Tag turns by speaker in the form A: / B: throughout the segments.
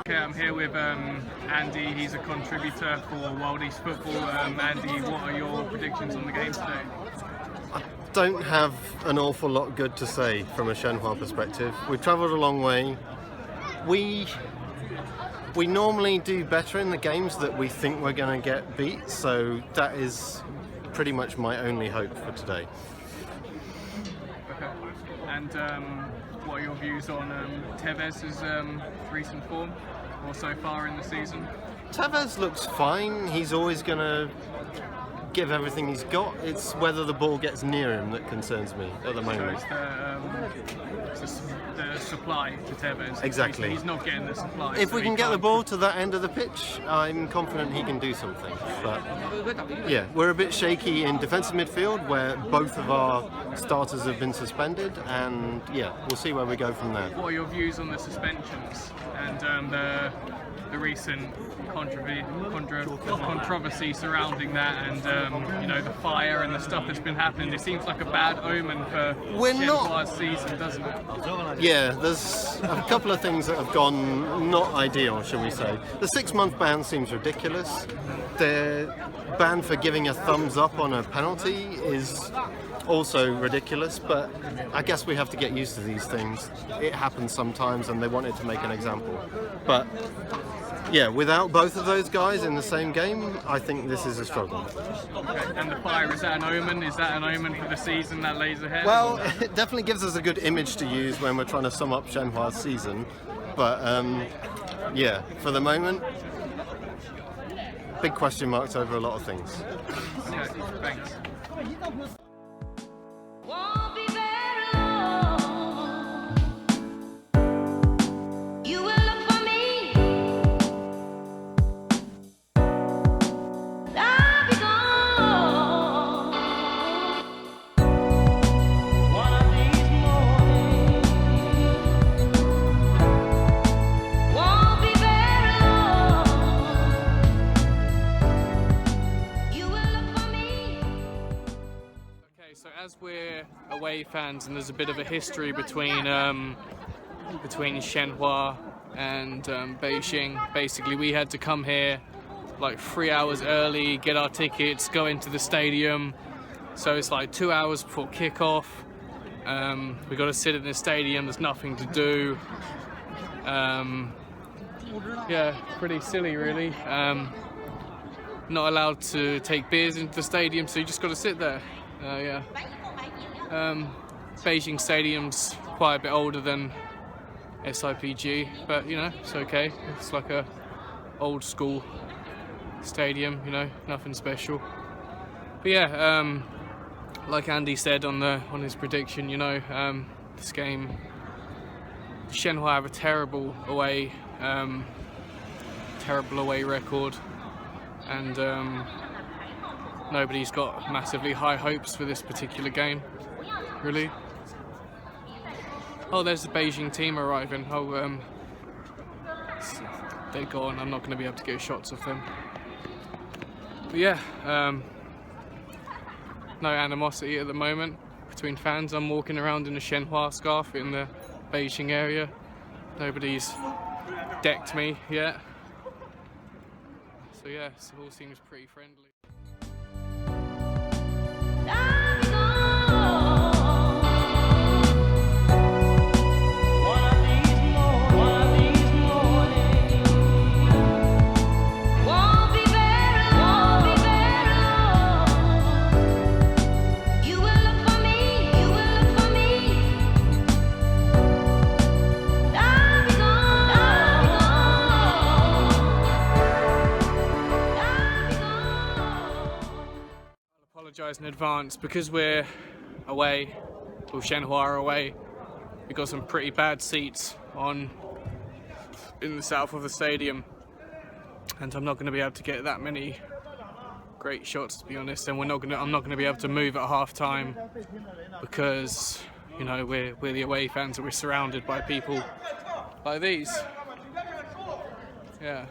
A: Okay, I'm here with Andy. He's a contributor for Wild East Football. Andy, what are your predictions on the game today?
B: I don't have an awful lot good to say from a Shenhua perspective. We've travelled a long way. We normally do better in the games that we think we're going to get beat, so that is pretty much my only hope for today.
A: Okay. And what are your views on Tevez's recent form, or so far in the season?
B: Tevez looks fine. He's always going to give everything he's got. It's whether the ball gets near him that concerns me at the moment.
A: So it's the supply to Tevez.
B: Exactly.
A: He's not getting the supply.
B: If
A: so
B: we can get the ball to that end of the pitch, I'm confident he can do something. But yeah, we're a bit shaky in defensive midfield where both of our starters have been suspended, and yeah, we'll see where we go from there.
A: What are your views on the suspensions and the recent controversy surrounding that, and you know, the fire and the stuff that's been happening? It seems like a bad omen for Shenhua's season, doesn't it?
B: Yeah, there's a couple of things that have gone not ideal, shall we say. The 6-month ban seems ridiculous. The ban for giving a thumbs up on a penalty is also ridiculous, but I guess we have to get used to these things. It happens sometimes, and they wanted to make an example. But yeah, without both of those guys in the same game, I think this is a struggle.
A: Okay. And the fire, is that an omen? Is that an omen for the season that lays ahead?
B: Well, it definitely gives us a good image to use when we're trying to sum up Shenhua's season. But yeah, for the moment, big question marks over a lot of things.
A: Okay, thanks. So as we're away fans, and there's a bit of a history between Shenhua and Beijing. Basically, we had to come here like 3 hours early, get our tickets, go into the stadium. So it's like 2 hours before kickoff. We got to sit in the stadium. There's nothing to do. Yeah, pretty silly, really. Not allowed to take beers into the stadium, so you just got to sit there. Yeah. Beijing Stadium's quite a bit older than SIPG, but you know, it's okay. It's like a old school stadium, you know, nothing special. But yeah, like Andy said on his prediction, you know, this game, Shenhua have a terrible away record, and nobody's got massively high hopes for this particular game, really. Oh, there's the Beijing team arriving. Oh, they're gone. I'm not going to be able to get shots of them. But yeah, no animosity at the moment between fans. I'm walking around in a Shenhua scarf in the Beijing area. Nobody's decked me yet. So yeah, it all seems pretty friendly. In advance because we're away, well, Shenhua are away. We got some pretty bad seats in the south of the stadium, and I'm not going to be able to get that many great shots, to be honest. And I'm not going to be able to move at half time because, you know, we're the away fans and we're surrounded by people like these. Yeah.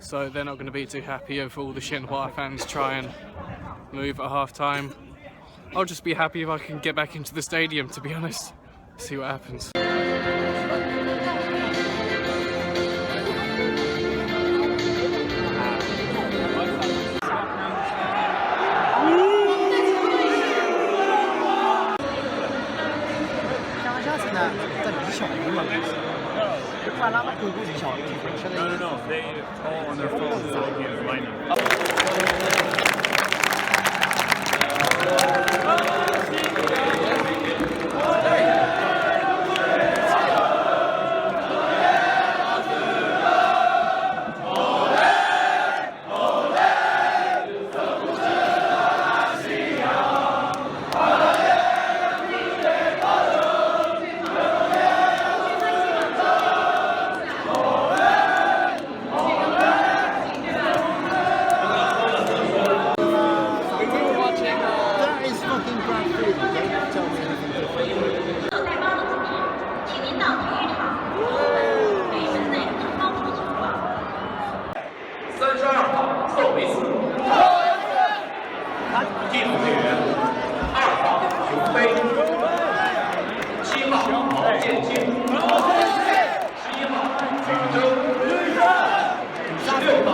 A: So they're not going to be too happy if all the Shenhua fans try and move at half time. I'll just be happy if I can get back into the stadium, to be honest. See what happens.
C: No, they all on their phones right now.
B: That is fucking Brad Pitt. Don't tell me anything different.
D: 请您到体育场北门内正方出球馆。
E: 32号窦维斯，替补队员2号熊飞，7号毛剑卿，11号吕征，16号。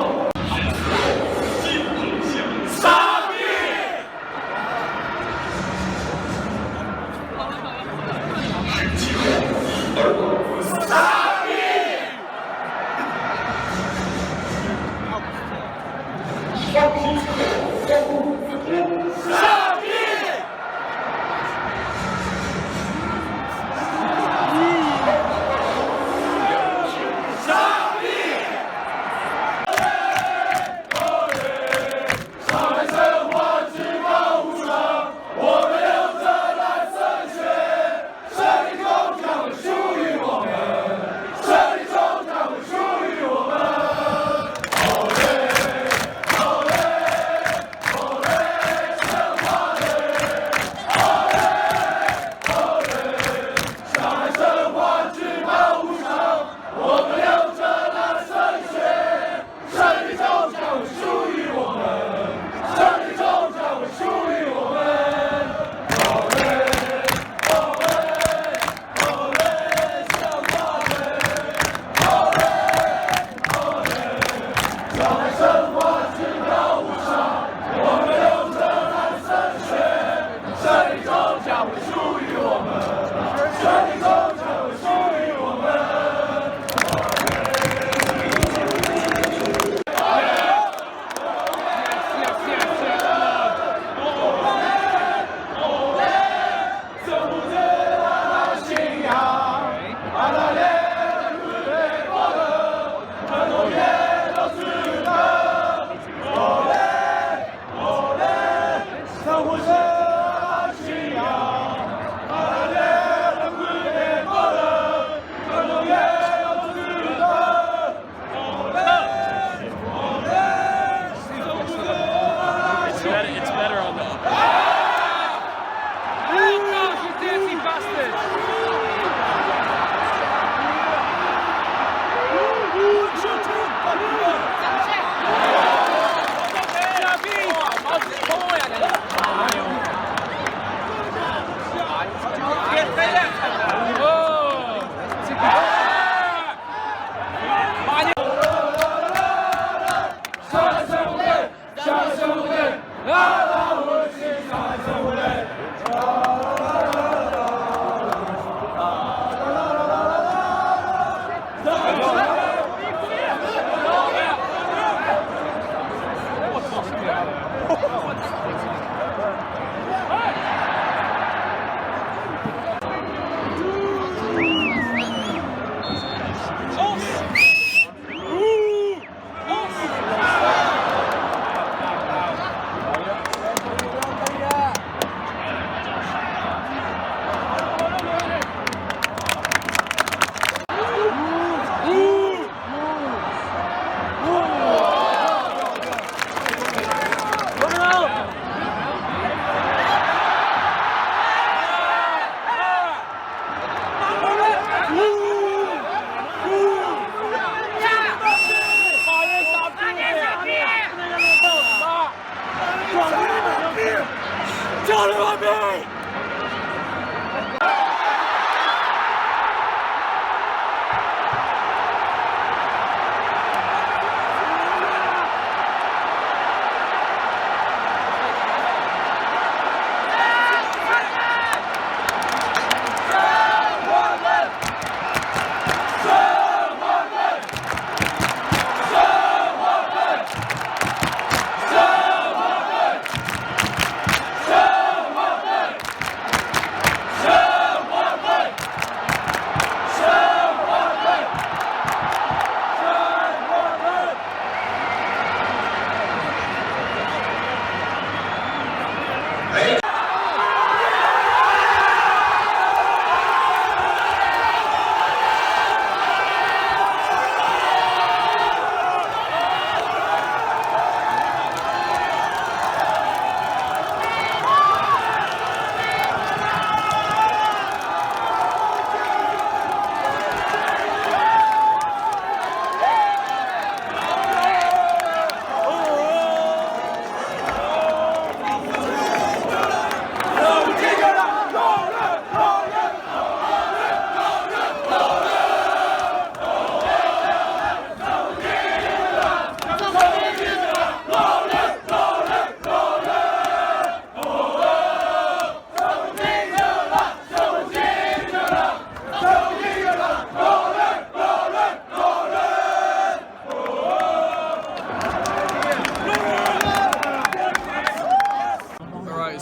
C: It's better on the.
A: You dirty bastard!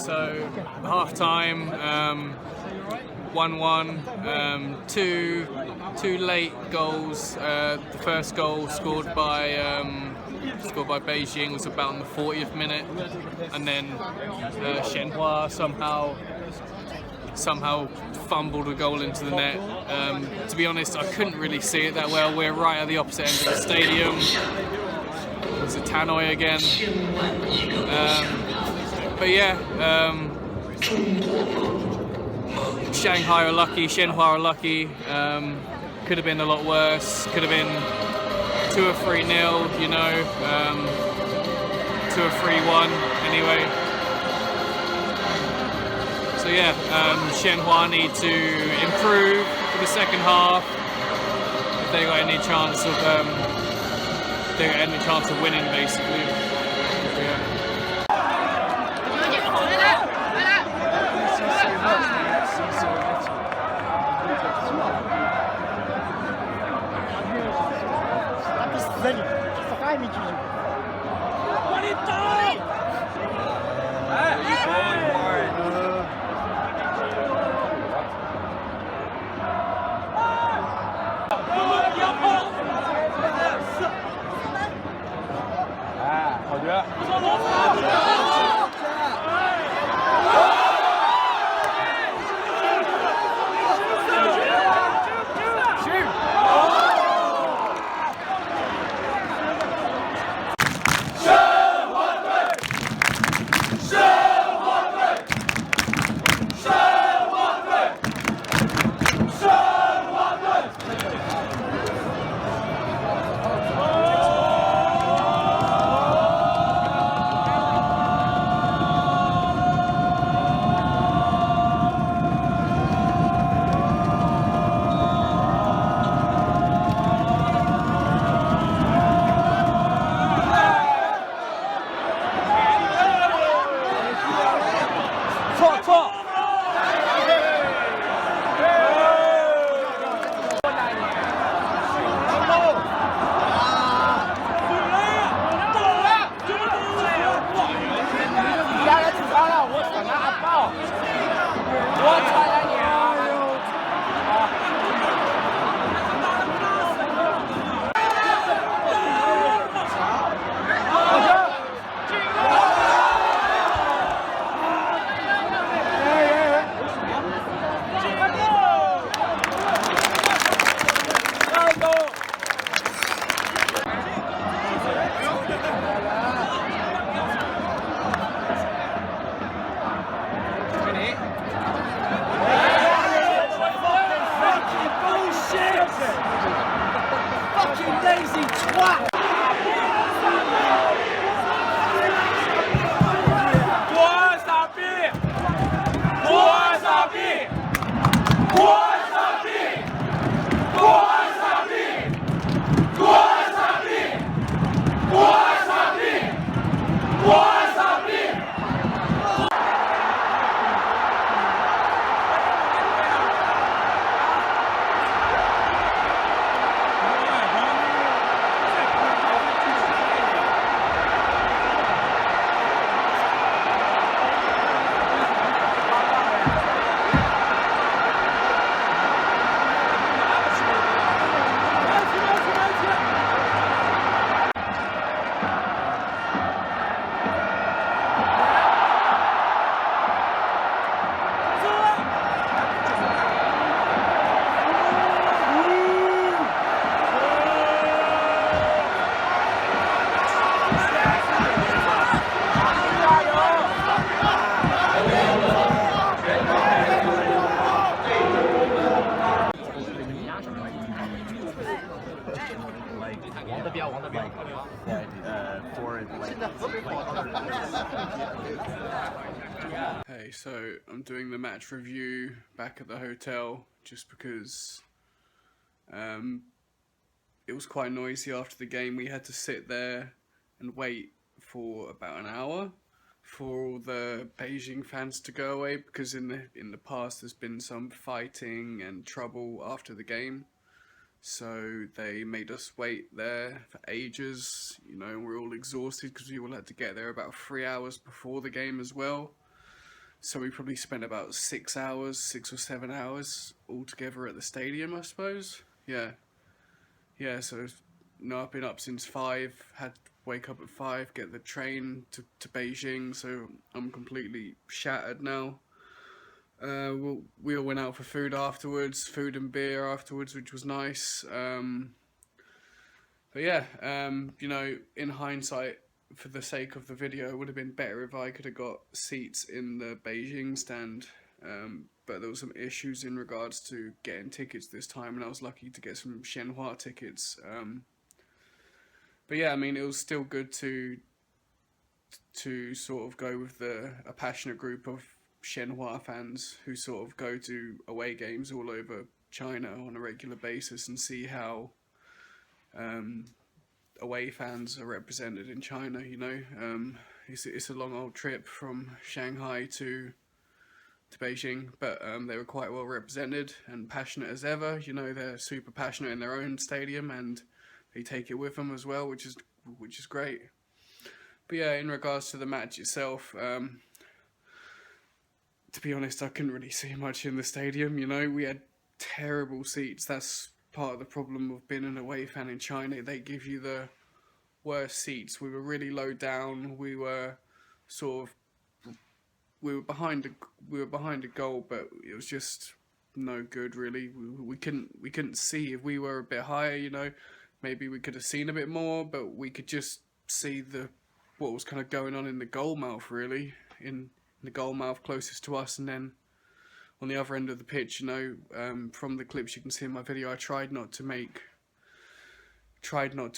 A: so half time, 1-1, two late goals. The first goal scored by Beijing was about in the 40th minute, and then Shenhua somehow fumbled a goal into the net. To be honest, I couldn't really see it that well. We're right at the opposite end of the stadium. It's a Tannoy again. But yeah, Shanghai are lucky, Shenhua are lucky. Could have been a lot worse. Could have been 2 or 3-0, you know, 2 or 3-1 anyway. So yeah, Shenhua need to improve for the second half if they got any chance of winning, basically. Yeah. Hey, so I'm doing the match review back at the hotel just because it was quite noisy after the game. We had to sit there and wait for about an hour for all the Beijing fans to go away, because in the past there's been some fighting and trouble after the game. So they made us wait there for ages, you know, we're all exhausted because we all had to get there about 3 hours before the game as well. So we probably spent about 6 hours, 6 or 7 hours altogether at the stadium, I suppose. Yeah. So no, I've been up since 5. Had to wake up at 5, get the train to Beijing. So I'm completely shattered now. We all went out for food afterwards, food and beer afterwards, which was nice. But yeah, in hindsight, for the sake of the video, it would have been better if I could have got seats in the Beijing stand. But there were some issues in regards to getting tickets this time, and I was lucky to get some Shenhua tickets. But yeah, I mean, it was still good to sort of go with a passionate group of Shenhua fans who sort of go to away games all over China on a regular basis and see how away fans are represented in China. It's a long old trip from Shanghai to Beijing, but they were quite well represented and passionate as ever. They're super passionate in their own stadium and they take it with them as well, which is great. But yeah, in regards to the match itself, to be honest, I couldn't really see much in the stadium. We had terrible seats. That's part of the problem of being an away fan in China. They give you the worst seats. We were really low down. We were behind a goal, but it was just no good really. We couldn't see. If we were a bit higher, maybe we could have seen a bit more, but we could just see what was kind of going on in the goal mouth, really, in the goal mouth closest to us. And then on the other end of the pitch, from the clips you can see in my video, I tried not to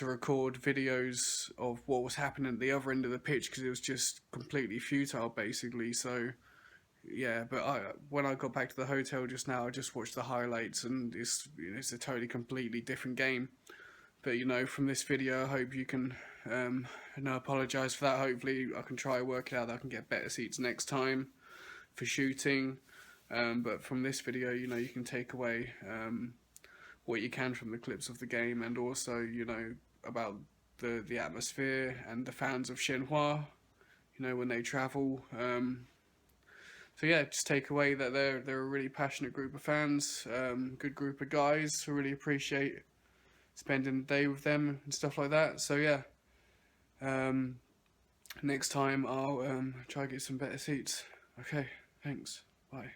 A: record videos of what was happening at the other end of the pitch because it was just completely futile, basically. So yeah, but when I got back to the hotel just now, I just watched the highlights, and it's a totally completely different game. But from this video, I hope you can, and I apologise for that. Hopefully I can try work it out that I can get better seats next time for shooting. But from this video, you can take away what you can from the clips of the game, and also about the atmosphere and the fans of Shenhua, when they travel. So yeah, just take away that they're a really passionate group of fans, good group of guys who really appreciate spending the day with them and stuff like that. So yeah, next time I'll try to get some better seats. Okay, thanks, bye.